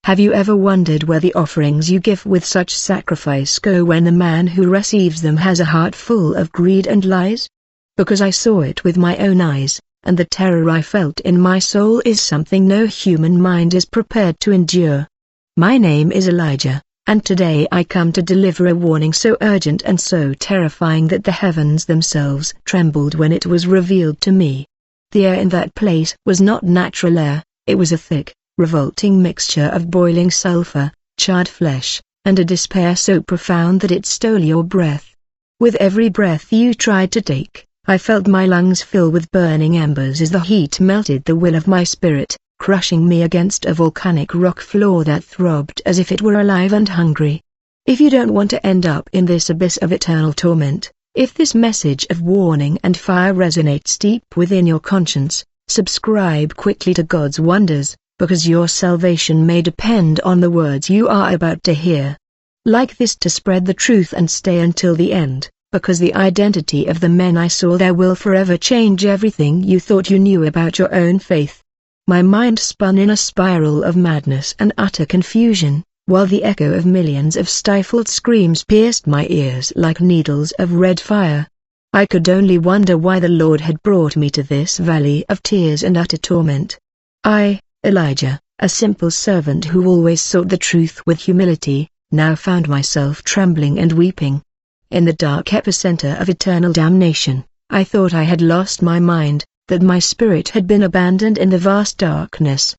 Have you ever wondered where the offerings you give with such sacrifice go when the man who receives them has a heart full of greed and lies? Because I saw it with my own eyes, and the terror I felt in my soul is something no human mind is prepared to endure. My name is Elijah, and today I come to deliver a warning so urgent and so terrifying that the heavens themselves trembled when it was revealed to me. The air in that place was not natural air, it was a thick, revolting mixture of boiling sulfur, charred flesh, and a despair so profound that it stole your breath. With every breath you tried to take, I felt my lungs fill with burning embers as the heat melted the will of my spirit, crushing me against a volcanic rock floor that throbbed as if it were alive and hungry. If you don't want to end up in this abyss of eternal torment, if this message of warning and fire resonates deep within your conscience, subscribe quickly to God's Wonders, because your salvation may depend on the words you are about to hear. Like this to spread the truth and stay until the end, because the identity of the men I saw there will forever change everything you thought you knew about your own faith. My mind spun in a spiral of madness and utter confusion, while the echo of millions of stifled screams pierced my ears like needles of red fire. I could only wonder why the Lord had brought me to this valley of tears and utter torment. I, Elijah, a simple servant who always sought the truth with humility, now found myself trembling and weeping. In the dark epicenter of eternal damnation, I thought I had lost my mind, that my spirit had been abandoned in the vast darkness.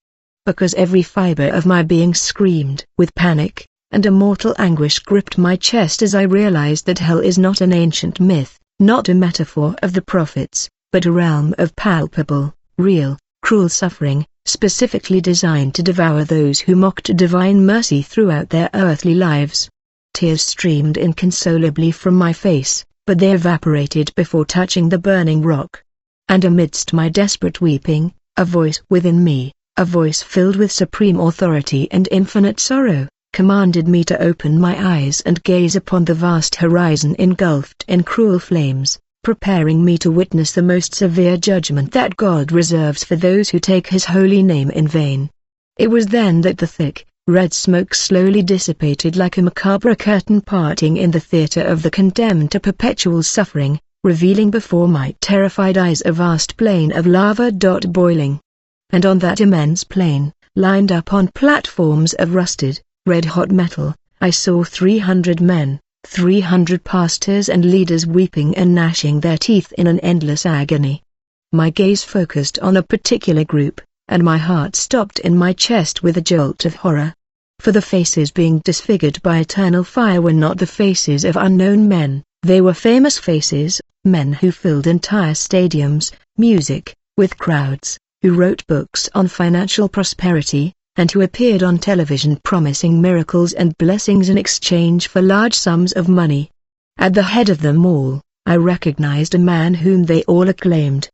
Because every fiber of my being screamed with panic, and a mortal anguish gripped my chest as I realized that hell is not an ancient myth, not a metaphor of the prophets, but a realm of palpable, real, cruel suffering, specifically designed to devour those who mocked divine mercy throughout their earthly lives. Tears streamed inconsolably from my face, but they evaporated before touching the burning rock. And amidst my desperate weeping, a voice within me, a voice filled with supreme authority and infinite sorrow, commanded me to open my eyes and gaze upon the vast horizon engulfed in cruel flames, preparing me to witness the most severe judgment that God reserves for those who take His holy name in vain. It was then that the thick, red smoke slowly dissipated like a macabre curtain parting in the theater of the condemned to perpetual suffering, revealing before my terrified eyes a vast plain of lava boiling. And on that immense plain, lined up on platforms of rusted, red-hot metal, I saw 300 men, 300 pastors and leaders weeping and gnashing their teeth in an endless agony. My gaze focused on a particular group, and my heart stopped in my chest with a jolt of horror. For the faces being disfigured by eternal fire were not the faces of unknown men, they were famous faces, men who filled entire stadiums, with crowds, who wrote books on financial prosperity, and who appeared on television promising miracles and blessings in exchange for large sums of money. At the head of them all, I recognized a man whom they all acclaimed.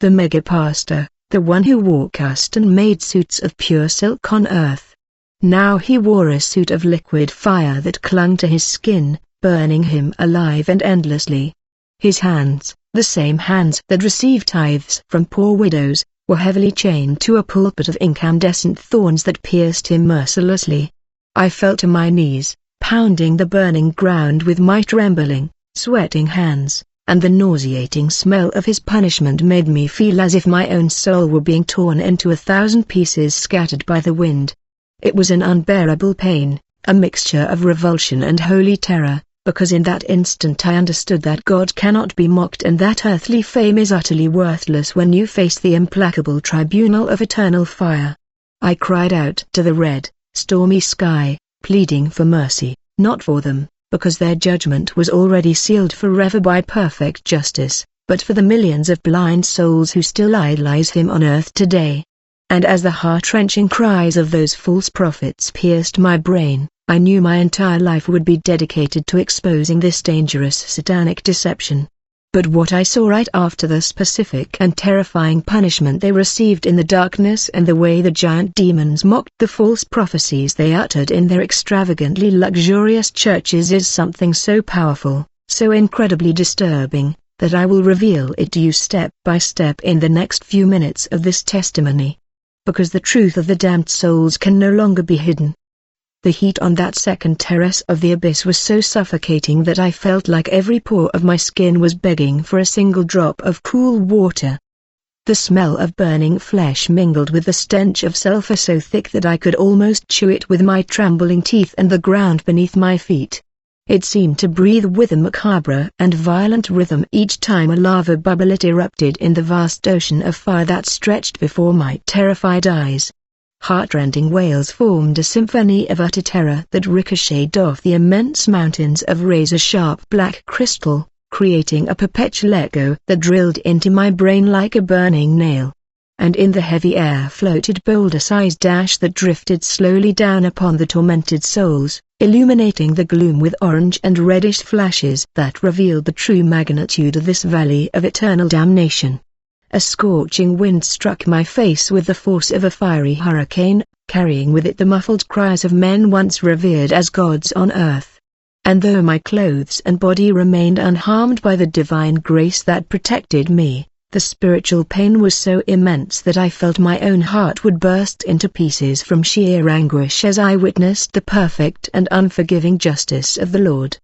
The mega pastor, the one who wore custom made suits of pure silk on earth. Now he wore a suit of liquid fire that clung to his skin, burning him alive and endlessly. His hands, the same hands that received tithes from poor widows, were heavily chained to a pulpit of incandescent thorns that pierced him mercilessly. I fell to my knees, pounding the burning ground with my trembling, sweating hands, and the nauseating smell of his punishment made me feel as if my own soul were being torn into 1,000 pieces scattered by the wind. It was an unbearable pain, a mixture of revulsion and holy terror, because in that instant I understood that God cannot be mocked and that earthly fame is utterly worthless when you face the implacable tribunal of eternal fire. I cried out to the red, stormy sky, pleading for mercy, not for them, because their judgment was already sealed forever by perfect justice, but for the millions of blind souls who still idolize Him on earth today. And as the heart-wrenching cries of those false prophets pierced my brain, I knew my entire life would be dedicated to exposing this dangerous satanic deception. But what I saw right after the specific and terrifying punishment they received in the darkness and the way the giant demons mocked the false prophecies they uttered in their extravagantly luxurious churches is something so powerful, so incredibly disturbing, that I will reveal it to you step by step in the next few minutes of this testimony. because the truth of the damned souls can no longer be hidden. The heat on that second terrace of the abyss was so suffocating that I felt like every pore of my skin was begging for a single drop of cool water. The smell of burning flesh mingled with the stench of sulfur so thick that I could almost chew it with my trembling teeth, and the ground beneath my feet. It seemed to breathe with a macabre and violent rhythm each time a lava bubble erupted in the vast ocean of fire that stretched before my terrified eyes. Heartrending wails formed a symphony of utter terror that ricocheted off the immense mountains of razor-sharp black crystal, creating a perpetual echo that drilled into my brain like a burning nail. And in the heavy air floated boulder-sized ash that drifted slowly down upon the tormented souls, illuminating the gloom with orange and reddish flashes that revealed the true magnitude of this valley of eternal damnation. A scorching wind struck my face with the force of a fiery hurricane, carrying with it the muffled cries of men once revered as gods on earth. And though my clothes and body remained unharmed by the divine grace that protected me, the spiritual pain was so immense that I felt my own heart would burst into pieces from sheer anguish as I witnessed the perfect and unforgiving justice of the Lord.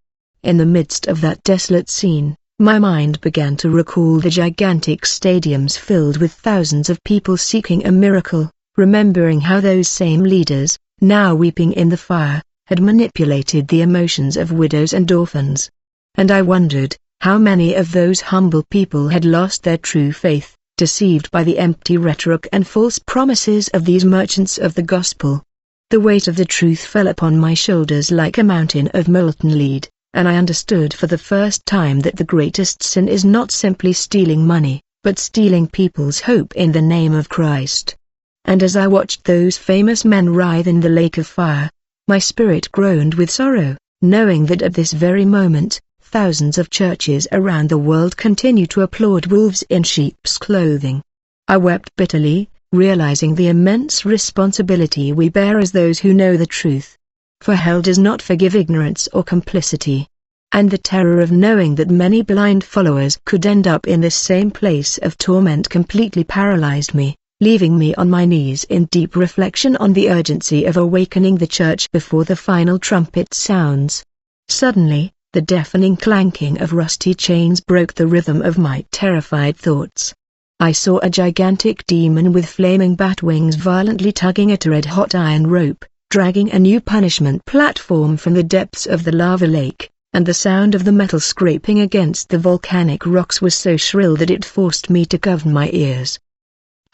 In the midst of that desolate scene, my mind began to recall the gigantic stadiums filled with thousands of people seeking a miracle, remembering how those same leaders, now weeping in the fire, had manipulated the emotions of widows and orphans. And I wondered, how many of those humble people had lost their true faith, deceived by the empty rhetoric and false promises of these merchants of the gospel. The weight of the truth fell upon my shoulders like a mountain of molten lead, and I understood for the first time that the greatest sin is not simply stealing money, but stealing people's hope in the name of Christ. And as I watched those famous men writhe in the lake of fire, my spirit groaned with sorrow, knowing that at this very moment, thousands of churches around the world continue to applaud wolves in sheep's clothing. I wept bitterly, realizing the immense responsibility we bear as those who know the truth. For hell does not forgive ignorance or complicity. And the terror of knowing that many blind followers could end up in this same place of torment completely paralyzed me, leaving me on my knees in deep reflection on the urgency of awakening the church before the final trumpet sounds. Suddenly, the deafening clanking of rusty chains broke the rhythm of my terrified thoughts. I saw a gigantic demon with flaming bat wings violently tugging at a red-hot iron rope, dragging a new punishment platform from the depths of the lava lake, and the sound of the metal scraping against the volcanic rocks was so shrill that it forced me to cover my ears.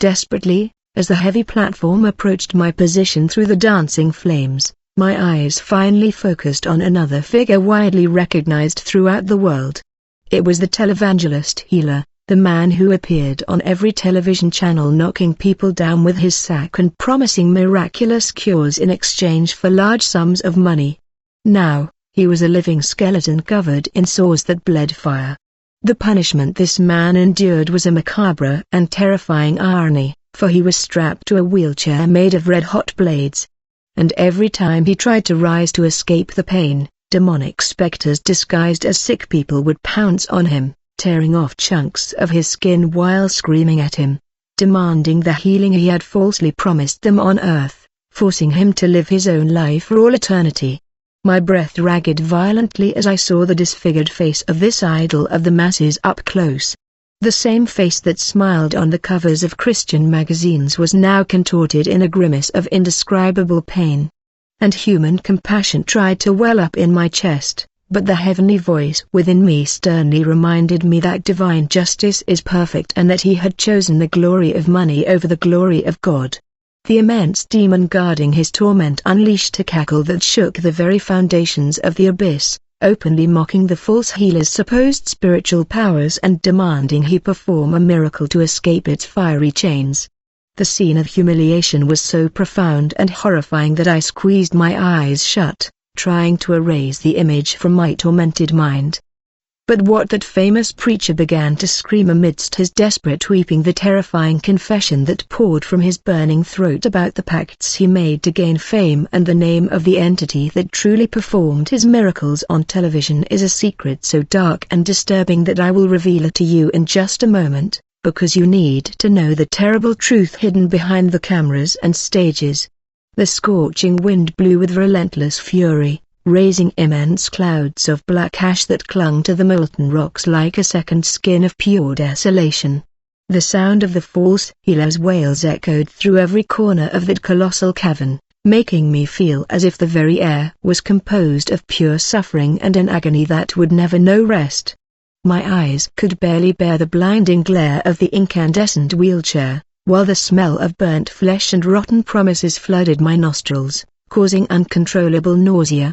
Desperately, as the heavy platform approached my position through the dancing flames, my eyes finally focused on another figure widely recognized throughout the world. It was the televangelist healer, the man who appeared on every television channel knocking people down with his sack and promising miraculous cures in exchange for large sums of money. Now, he was a living skeleton covered in sores that bled fire. The punishment this man endured was a macabre and terrifying irony, for he was strapped to a wheelchair made of red-hot blades. And every time he tried to rise to escape the pain, demonic specters disguised as sick people would pounce on him, tearing off chunks of his skin while screaming at him, demanding the healing he had falsely promised them on earth, forcing him to live his own life for all eternity. My breath ragged violently as I saw the disfigured face of this idol of the masses up close. The same face that smiled on the covers of Christian magazines was now contorted in a grimace of indescribable pain. And human compassion tried to well up in my chest, but the heavenly voice within me sternly reminded me that divine justice is perfect and that he had chosen the glory of money over the glory of God. The immense demon guarding his torment unleashed a cackle that shook the very foundations of the abyss, openly mocking the false healer's supposed spiritual powers and demanding he perform a miracle to escape its fiery chains. The scene of humiliation was so profound and horrifying that I squeezed my eyes shut, trying to erase the image from my tormented mind. But what that famous preacher began to scream amidst his desperate weeping, the terrifying confession that poured from his burning throat about the pacts he made to gain fame and the name of the entity that truly performed his miracles on television, is a secret so dark and disturbing that I will reveal it to you in just a moment. because you need to know the terrible truth hidden behind the cameras and stages. The scorching wind blew with relentless fury, raising immense clouds of black ash that clung to the molten rocks like a second skin of pure desolation. The sound of the false healer's wails echoed through every corner of that colossal cavern, making me feel as if the very air was composed of pure suffering and an agony that would never know rest. My eyes could barely bear the blinding glare of the incandescent wheelchair, while the smell of burnt flesh and rotten promises flooded my nostrils, causing uncontrollable nausea.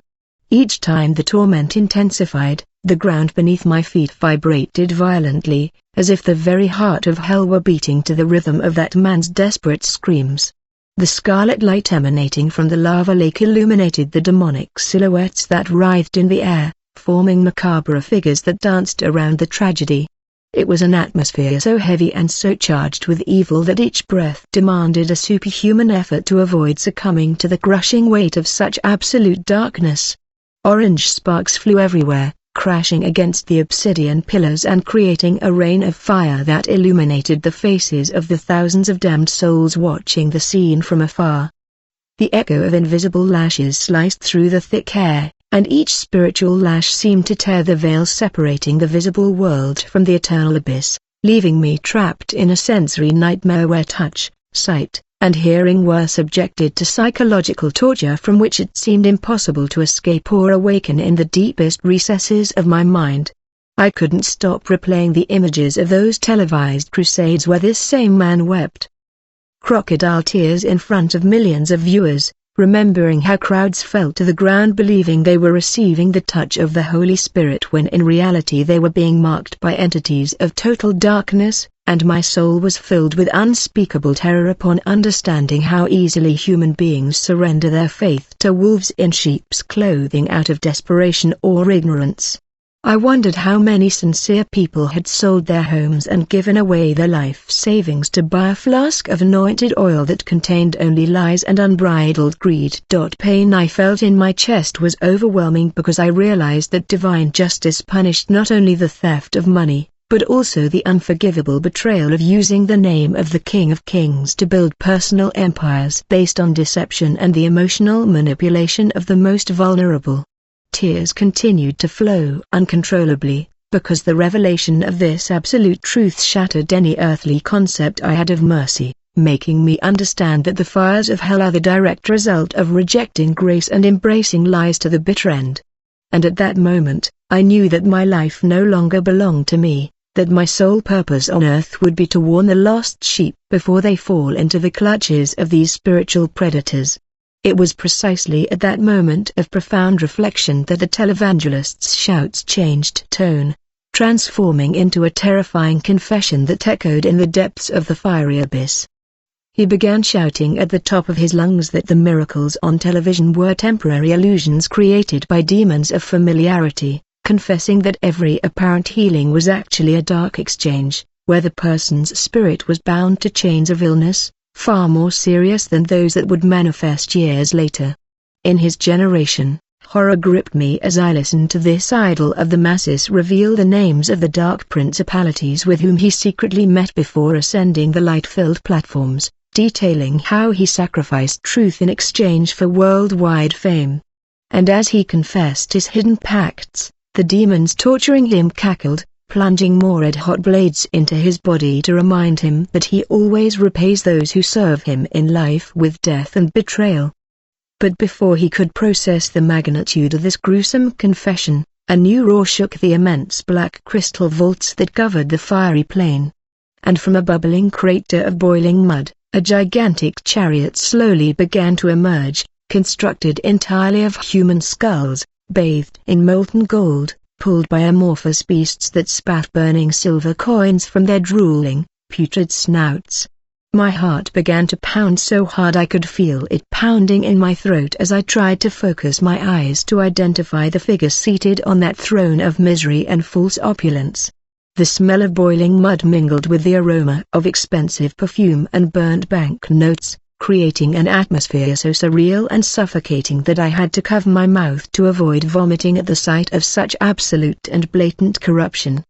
Each time the torment intensified, the ground beneath my feet vibrated violently, as if the very heart of hell were beating to the rhythm of that man's desperate screams. The scarlet light emanating from the lava lake illuminated the demonic silhouettes that writhed in the air, forming macabre figures that danced around the tragedy. It was an atmosphere so heavy and so charged with evil that each breath demanded a superhuman effort to avoid succumbing to the crushing weight of such absolute darkness. Orange sparks flew everywhere, crashing against the obsidian pillars and creating a rain of fire that illuminated the faces of the thousands of damned souls watching the scene from afar. The echo of invisible lashes sliced through the thick air, and each spiritual lash seemed to tear the veil separating the visible world from the eternal abyss, leaving me trapped in a sensory nightmare where touch, sight, and hearing were subjected to psychological torture from which it seemed impossible to escape or awaken in the deepest recesses of my mind. I couldn't stop replaying the images of those televised crusades where this same man wept crocodile tears in front of millions of viewers, remembering how crowds fell to the ground believing they were receiving the touch of the Holy Spirit when in reality they were being marked by entities of total darkness, and my soul was filled with unspeakable terror upon understanding how easily human beings surrender their faith to wolves in sheep's clothing out of desperation or ignorance. I wondered how many sincere people had sold their homes and given away their life savings to buy a flask of anointed oil that contained only lies and unbridled greed. Pain I felt in my chest was overwhelming because I realized that divine justice punished not only the theft of money, but also the unforgivable betrayal of using the name of the King of Kings to build personal empires based on deception and the emotional manipulation of the most vulnerable. Tears continued to flow uncontrollably, because the revelation of this absolute truth shattered any earthly concept I had of mercy, making me understand that the fires of hell are the direct result of rejecting grace and embracing lies to the bitter end. And at that moment, I knew that my life no longer belonged to me, that my sole purpose on earth would be to warn the lost sheep before they fall into the clutches of these spiritual predators. It was precisely at that moment of profound reflection that the televangelist's shouts changed tone, transforming into a terrifying confession that echoed in the depths of the fiery abyss. He began shouting at the top of his lungs that the miracles on television were temporary illusions created by demons of familiarity, confessing that every apparent healing was actually a dark exchange, where the person's spirit was bound to chains of illness, far more serious than those that would manifest years later. In his generation, horror gripped me as I listened to this idol of the masses reveal the names of the dark principalities with whom he secretly met before ascending the light-filled platforms, detailing how he sacrificed truth in exchange for worldwide fame. And as he confessed his hidden pacts, the demons torturing him cackled, plunging more red-hot blades into his body to remind him that he always repays those who serve him in life with death and betrayal. But before he could process the magnitude of this gruesome confession, a new roar shook the immense black crystal vaults that covered the fiery plain. And from a bubbling crater of boiling mud, a gigantic chariot slowly began to emerge, constructed entirely of human skulls, bathed in molten gold, pulled by amorphous beasts that spat burning silver coins from their drooling, putrid snouts. My heart began to pound so hard I could feel it pounding in my throat as I tried to focus my eyes to identify the figure seated on that throne of misery and false opulence. The smell of boiling mud mingled with the aroma of expensive perfume and burnt banknotes, creating an atmosphere so surreal and suffocating that I had to cover my mouth to avoid vomiting at the sight of such absolute and blatant corruption.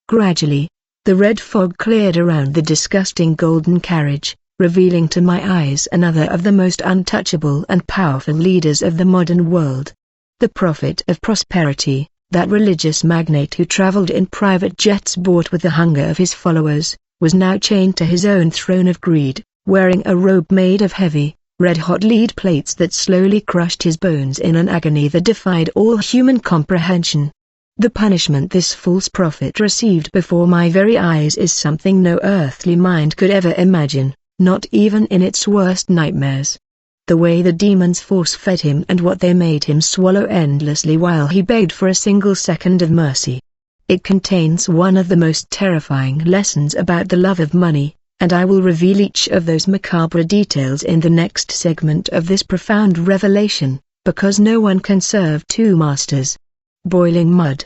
Gradually, The red fog cleared around the disgusting golden carriage, revealing to my eyes another of the most untouchable and powerful leaders of the modern world. The prophet of prosperity, that religious magnate who traveled in private jets bought with the hunger of his followers, was now chained to his own throne of greed, wearing a robe made of heavy, red-hot lead plates that slowly crushed his bones in an agony that defied all human comprehension. The punishment this false prophet received before my very eyes is something no earthly mind could ever imagine, not even in its worst nightmares. The way the demons force-fed him and what they made him swallow endlessly while he begged for a single second of mercy. It contains one of the most terrifying lessons about the love of money, and I will reveal each of those macabre details in the next segment of this profound revelation, because no one can serve two masters. Boiling mud.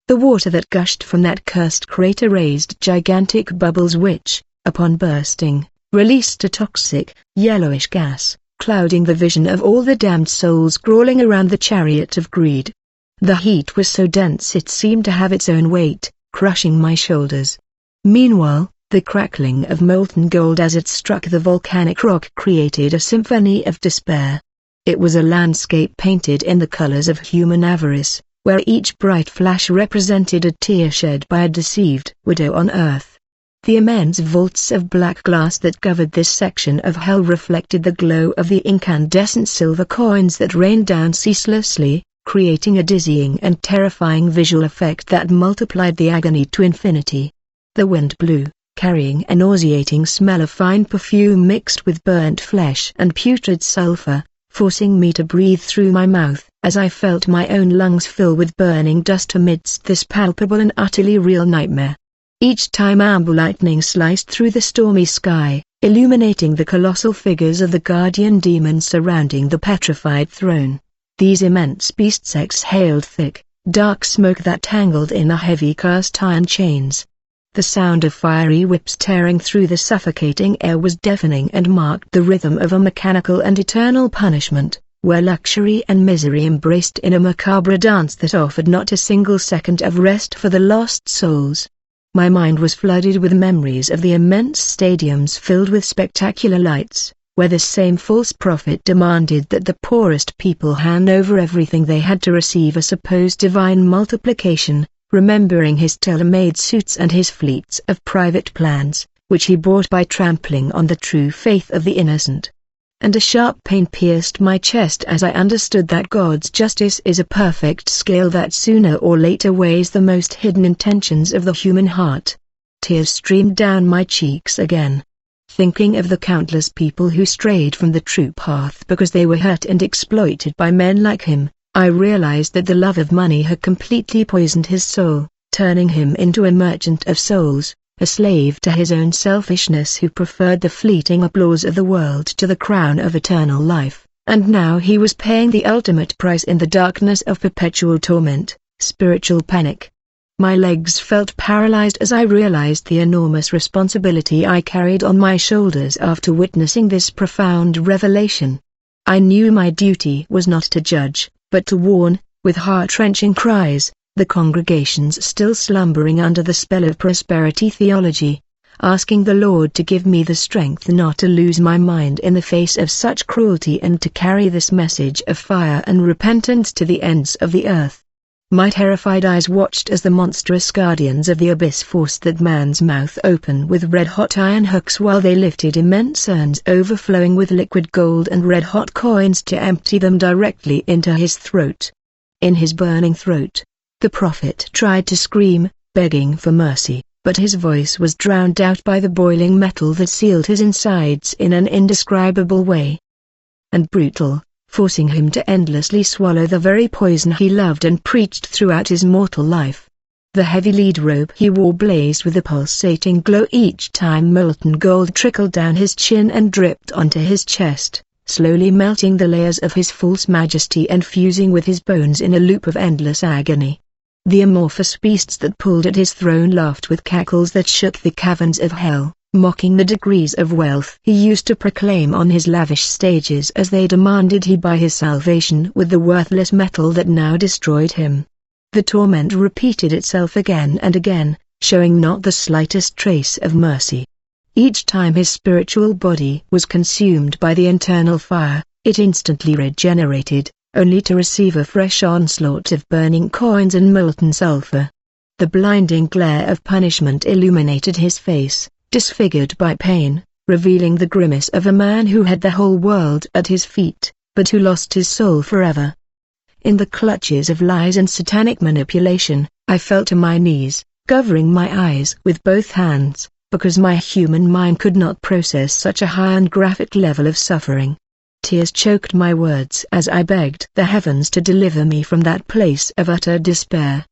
The water that gushed from that cursed crater raised gigantic bubbles which, upon bursting, released a toxic, yellowish gas, clouding the vision of all the damned souls crawling around the chariot of greed. The heat was so dense it seemed to have its own weight, crushing my shoulders. Meanwhile, the crackling of molten gold as it struck the volcanic rock created a symphony of despair. It was a landscape painted in the colors of human avarice, where each bright flash represented a tear shed by a deceived widow on earth. The immense vaults of black glass that covered this section of hell reflected the glow of the incandescent silver coins that rained down ceaselessly, creating a dizzying and terrifying visual effect that multiplied the agony to infinity. The wind blew, carrying a nauseating smell of fine perfume mixed with burnt flesh and putrid sulfur, forcing me to breathe through my mouth, as I felt my own lungs fill with burning dust amidst this palpable and utterly real nightmare. Each time amber lightning sliced through the stormy sky, illuminating the colossal figures of the guardian demons surrounding the petrified throne. These immense beasts exhaled thick, dark smoke that tangled in a heavy cast iron chains. The sound of fiery whips tearing through the suffocating air was deafening and marked the rhythm of a mechanical and eternal punishment, where luxury and misery embraced in a macabre dance that offered not a single second of rest for the lost souls. My mind was flooded with memories of the immense stadiums filled with spectacular lights, where this same false prophet demanded that the poorest people hand over everything they had to receive a supposed divine multiplication, remembering his tailor-made suits and his fleets of private plans, which he bought by trampling on the true faith of the innocent. And a sharp pain pierced my chest as I understood that God's justice is a perfect scale that sooner or later weighs the most hidden intentions of the human heart. Tears streamed down my cheeks again. Thinking of the countless people who strayed from the true path because they were hurt and exploited by men like him, I realized that the love of money had completely poisoned his soul, turning him into a merchant of souls, a slave to his own selfishness who preferred the fleeting applause of the world to the crown of eternal life, and now he was paying the ultimate price in the darkness of perpetual torment, spiritual panic. My legs felt paralyzed as I realized the enormous responsibility I carried on my shoulders after witnessing this profound revelation. I knew my duty was not to judge, but to warn, with heart-wrenching cries, the congregations still slumbering under the spell of prosperity theology, asking the Lord to give me the strength not to lose my mind in the face of such cruelty and to carry this message of fire and repentance to the ends of the earth. My terrified eyes watched as the monstrous guardians of the abyss forced that man's mouth open with red-hot iron hooks while they lifted immense urns overflowing with liquid gold and red-hot coins to empty them directly into his throat. In his burning throat, the prophet tried to scream, begging for mercy, but his voice was drowned out by the boiling metal that sealed his insides in an indescribable way. And brutal, forcing him to endlessly swallow the very poison he loved and preached throughout his mortal life. The heavy lead robe he wore blazed with a pulsating glow each time molten gold trickled down his chin and dripped onto his chest, slowly melting the layers of his false majesty and fusing with his bones in a loop of endless agony. The amorphous beasts that pulled at his throne laughed with cackles that shook the caverns of hell, mocking the degrees of wealth he used to proclaim on his lavish stages as they demanded he buy his salvation with the worthless metal that now destroyed him. The torment repeated itself again and again, showing not the slightest trace of mercy. Each time his spiritual body was consumed by the internal fire, it instantly regenerated, only to receive a fresh onslaught of burning coins and molten sulfur. The blinding glare of punishment illuminated his face, disfigured by pain, revealing the grimace of a man who had the whole world at his feet, but who lost his soul forever. In the clutches of lies and satanic manipulation, I fell to my knees, covering my eyes with both hands, because my human mind could not process such a high and graphic level of suffering. Tears choked my words as I begged the heavens to deliver me from that place of utter despair.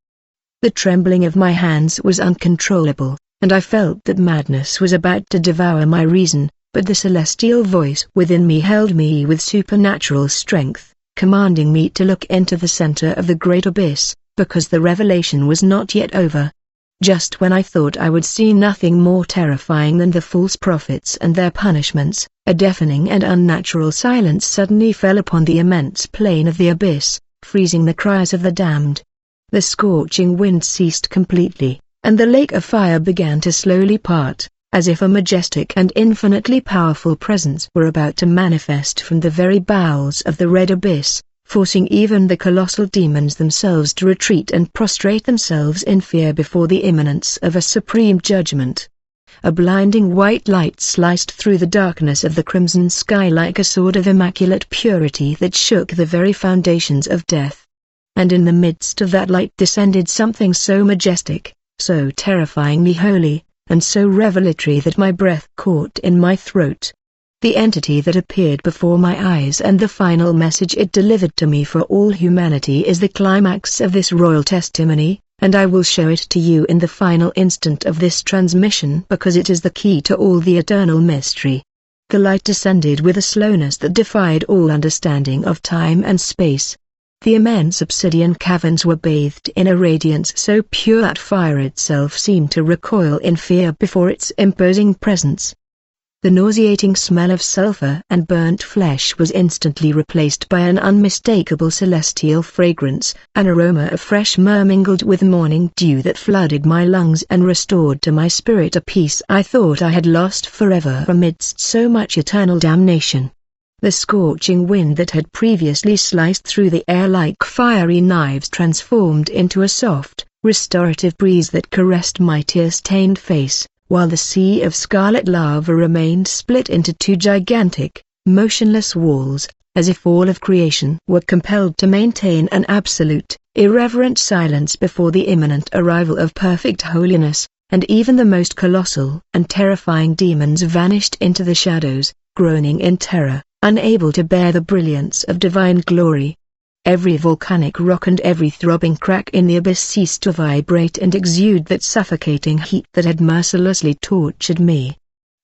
The trembling of my hands was uncontrollable, and I felt that madness was about to devour my reason, but the celestial voice within me held me with supernatural strength, commanding me to look into the center of the great abyss, because the revelation was not yet over. Just when I thought I would see nothing more terrifying than the false prophets and their punishments, a deafening and unnatural silence suddenly fell upon the immense plain of the abyss, freezing the cries of the damned. The scorching wind ceased completely, and the lake of fire began to slowly part, as if a majestic and infinitely powerful presence were about to manifest from the very bowels of the red abyss, forcing even the colossal demons themselves to retreat and prostrate themselves in fear before the imminence of a supreme judgment. A blinding white light sliced through the darkness of the crimson sky like a sword of immaculate purity that shook the very foundations of death. And in the midst of that light descended something so majestic, so terrifyingly holy, and so revelatory that my breath caught in my throat. The entity that appeared before my eyes and the final message it delivered to me for all humanity is the climax of this royal testimony, and I will show it to you in the final instant of this transmission because it is the key to all the eternal mystery. The light descended with a slowness that defied all understanding of time and space. The immense obsidian caverns were bathed in a radiance so pure that fire itself seemed to recoil in fear before its imposing presence. The nauseating smell of sulfur and burnt flesh was instantly replaced by an unmistakable celestial fragrance, an aroma of fresh myrrh mingled with morning dew that flooded my lungs and restored to my spirit a peace I thought I had lost forever amidst so much eternal damnation. The scorching wind that had previously sliced through the air like fiery knives transformed into a soft, restorative breeze that caressed my tear-stained face, while the sea of scarlet lava remained split into two gigantic, motionless walls, as if all of creation were compelled to maintain an absolute, irreverent silence before the imminent arrival of perfect holiness, and even the most colossal and terrifying demons vanished into the shadows, groaning in terror, unable to bear the brilliance of divine glory. Every volcanic rock and every throbbing crack in the abyss ceased to vibrate and exude that suffocating heat that had mercilessly tortured me.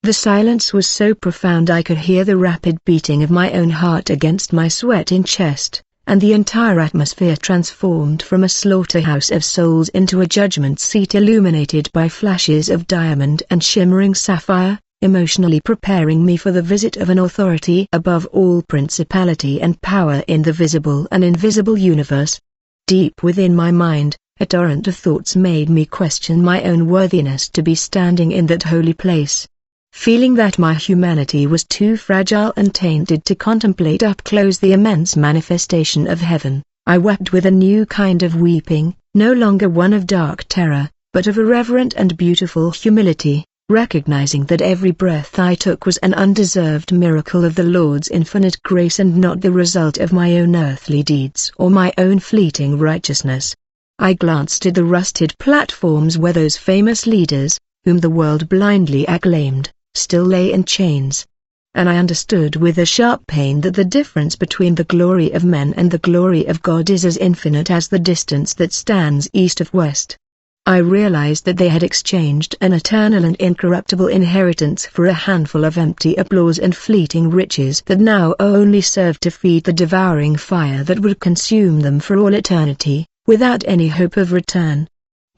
The silence was so profound I could hear the rapid beating of my own heart against my sweating chest, and the entire atmosphere transformed from a slaughterhouse of souls into a judgment seat illuminated by flashes of diamond and shimmering sapphire, emotionally preparing me for the visit of an authority above all principality and power in the visible and invisible universe. Deep within my mind, a torrent of thoughts made me question my own worthiness to be standing in that holy place. Feeling that my humanity was too fragile and tainted to contemplate up close the immense manifestation of heaven, I wept with a new kind of weeping, no longer one of dark terror, but of a reverent and beautiful humility, recognizing that every breath I took was an undeserved miracle of the Lord's infinite grace and not the result of my own earthly deeds or my own fleeting righteousness. I glanced at the rusted platforms where those famous leaders, whom the world blindly acclaimed, still lay in chains. And I understood with a sharp pain that the difference between the glory of men and the glory of God is as infinite as the distance that stands east of west. I realized that they had exchanged an eternal and incorruptible inheritance for a handful of empty applause and fleeting riches that now only served to feed the devouring fire that would consume them for all eternity, without any hope of return.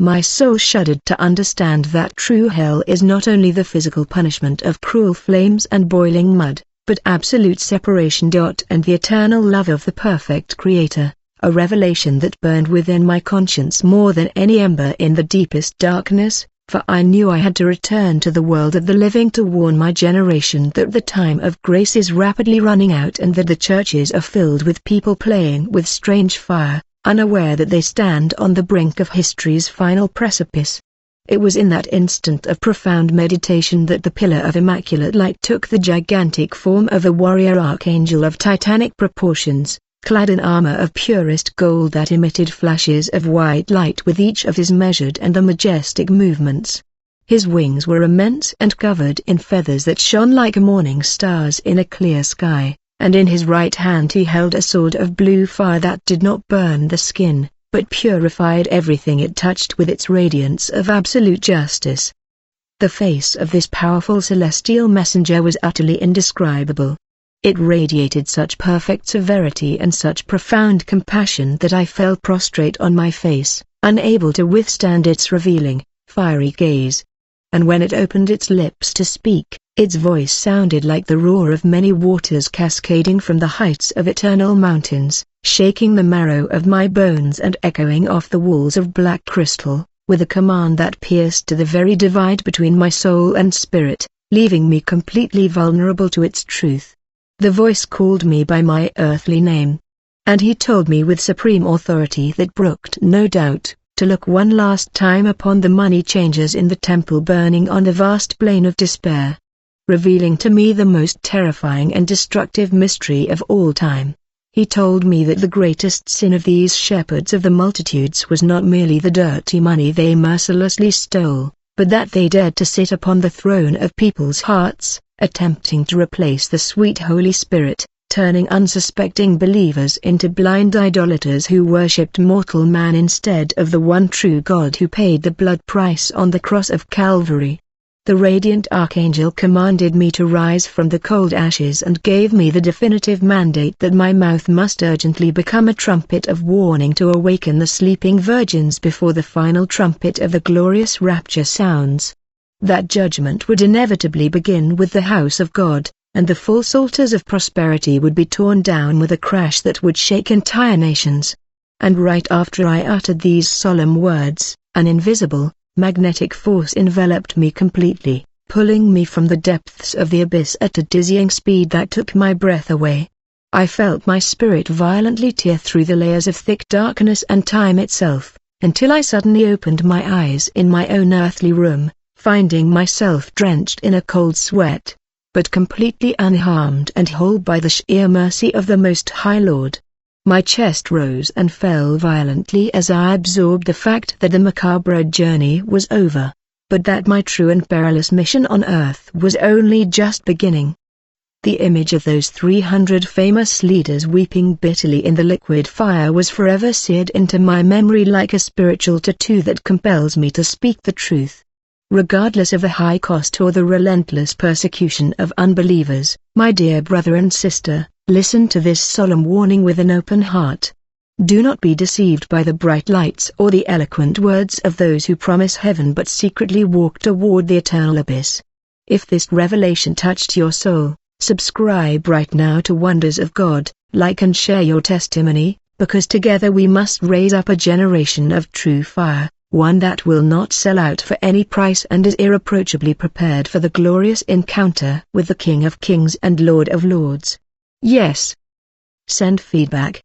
My soul shuddered to understand that true hell is not only the physical punishment of cruel flames and boiling mud, but absolute separation. And the eternal love of the perfect Creator. A revelation that burned within my conscience more than any ember in the deepest darkness, for I knew I had to return to the world of the living to warn my generation that the time of grace is rapidly running out and that the churches are filled with people playing with strange fire, unaware that they stand on the brink of history's final precipice. It was in that instant of profound meditation that the pillar of immaculate light took the gigantic form of a warrior archangel of titanic proportions, clad in armor of purest gold that emitted flashes of white light with each of his measured and majestic movements. His wings were immense and covered in feathers that shone like morning stars in a clear sky, and in his right hand he held a sword of blue fire that did not burn the skin, but purified everything it touched with its radiance of absolute justice. The face of this powerful celestial messenger was utterly indescribable. It radiated such perfect severity and such profound compassion that I fell prostrate on my face, unable to withstand its revealing, fiery gaze. And when it opened its lips to speak, its voice sounded like the roar of many waters cascading from the heights of eternal mountains, shaking the marrow of my bones and echoing off the walls of black crystal, with a command that pierced to the very divide between my soul and spirit, leaving me completely vulnerable to its truth. The voice called me by my earthly name. And he told me with supreme authority that brooked no doubt, to look one last time upon the money changers in the temple burning on the vast plain of despair. Revealing to me the most terrifying and destructive mystery of all time, he told me that the greatest sin of these shepherds of the multitudes was not merely the dirty money they mercilessly stole, but that they dared to sit upon the throne of people's hearts, attempting to replace the sweet Holy Spirit, turning unsuspecting believers into blind idolaters who worshipped mortal man instead of the one true God who paid the blood price on the cross of Calvary. The radiant archangel commanded me to rise from the cold ashes and gave me the definitive mandate that my mouth must urgently become a trumpet of warning to awaken the sleeping virgins before the final trumpet of the glorious rapture sounds. That judgment would inevitably begin with the house of God, and the false altars of prosperity would be torn down with a crash that would shake entire nations. And right after I uttered these solemn words, an invisible, magnetic force enveloped me completely, pulling me from the depths of the abyss at a dizzying speed that took my breath away. I felt my spirit violently tear through the layers of thick darkness and time itself, until I suddenly opened my eyes in my own earthly room, finding myself drenched in a cold sweat, but completely unharmed and whole by the sheer mercy of the Most High Lord. My chest rose and fell violently as I absorbed the fact that the macabre journey was over, but that my true and perilous mission on earth was only just beginning. The image of those 300 famous leaders weeping bitterly in the liquid fire was forever seared into my memory like a spiritual tattoo that compels me to speak the truth. Regardless of the high cost or the relentless persecution of unbelievers, my dear brother and sister, listen to this solemn warning with an open heart. Do not be deceived by the bright lights or the eloquent words of those who promise heaven but secretly walk toward the eternal abyss. If this revelation touched your soul, subscribe right now to Wonders of God, like and share your testimony, because together we must raise up a generation of true fire, one that will not sell out for any price and is irreproachably prepared for the glorious encounter with the King of Kings and Lord of Lords. Yes. Send feedback.